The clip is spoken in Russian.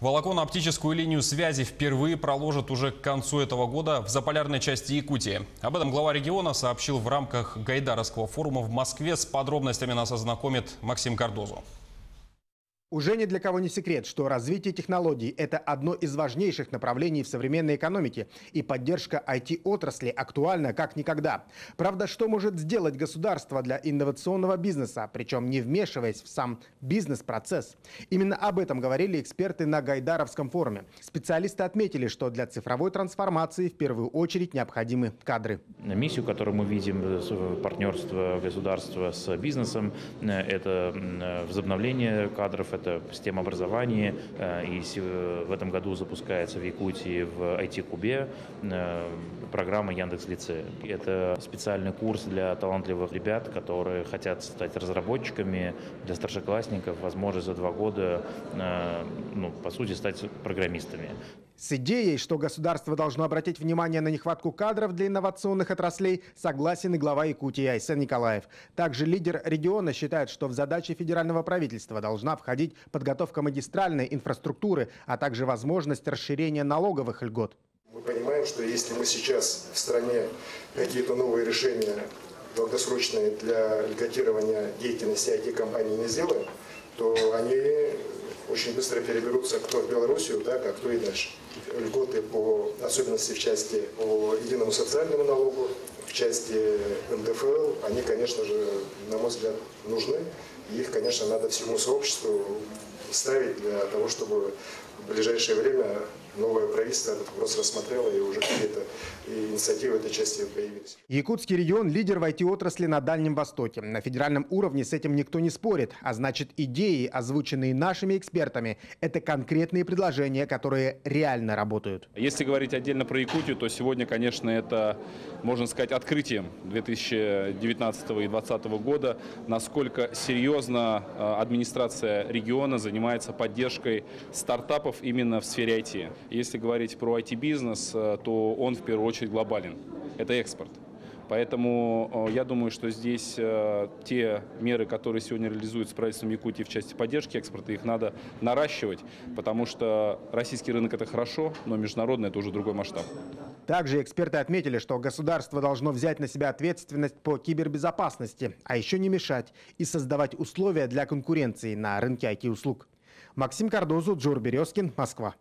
Волоконно-оптическую линию связи впервые проложат уже к концу этого года в заполярной части Якутии. Об этом глава региона сообщил в рамках Гайдаровского форума в Москве. С подробностями нас ознакомит Максим Кардозу. Уже ни для кого не секрет, что развитие технологий – это одно из важнейших направлений в современной экономике, и поддержка IT-отрасли актуальна как никогда. Правда, что может сделать государство для инновационного бизнеса, причем не вмешиваясь в сам бизнес-процесс? Именно об этом говорили эксперты на Гайдаровском форуме. Специалисты отметили, что для цифровой трансформации в первую очередь необходимы кадры. Миссию, которую мы видим, партнерство государства с бизнесом, это возобновление кадров, это система образования. И в этом году запускается в Якутии в IT-кубе программа Яндекс.Лицея. Это специальный курс для талантливых ребят, которые хотят стать разработчиками, для старшеклассников возможность за 2 года, по сути, стать программистами. С идеей, что государство должно обратить внимание на нехватку кадров для инновационных отраслей, согласен и глава Якутии Айсен Николаев. Также лидер региона считает, что в задачи федерального правительства должна входить подготовка магистральной инфраструктуры, а также возможность расширения налоговых льгот. Мы понимаем, что если мы сейчас в стране какие-то новые решения долгосрочные для льготирования деятельности IT-компаний не сделаем, то они очень быстро переберутся кто в Белоруссию, так, а кто и дальше. Льготы, по особенности в части по единому социальному налогу, в части НДФЛ, они, конечно же, на мой взгляд, нужны. И их, конечно, надо всему сообществу ставить для того, чтобы в ближайшее время новое правительство этот вопрос рассмотрело, и уже какие-то инициативы в этой части появились. Якутский регион – лидер в IT-отрасли на Дальнем Востоке. На федеральном уровне с этим никто не спорит. А значит, идеи, озвученные нашими экспертами, это конкретные предложения, которые реально работают. Если говорить отдельно про Якутию, то сегодня, конечно, это, можно сказать, открытием 2019 и 2020 года, насколько серьезно администрация региона занимается поддержкой стартапов именно в сфере IT. Если говорить про IT-бизнес, то он в первую очередь глобален. Это экспорт. Поэтому я думаю, что здесь те меры, которые сегодня реализуются правительством Якутии в части поддержки экспорта, их надо наращивать, потому что российский рынок – это хорошо, но международный – это уже другой масштаб. Также эксперты отметили, что государство должно взять на себя ответственность по кибербезопасности, а еще не мешать и создавать условия для конкуренции на рынке IT-услуг. Максим Кардозу, Джур Березкин, Москва.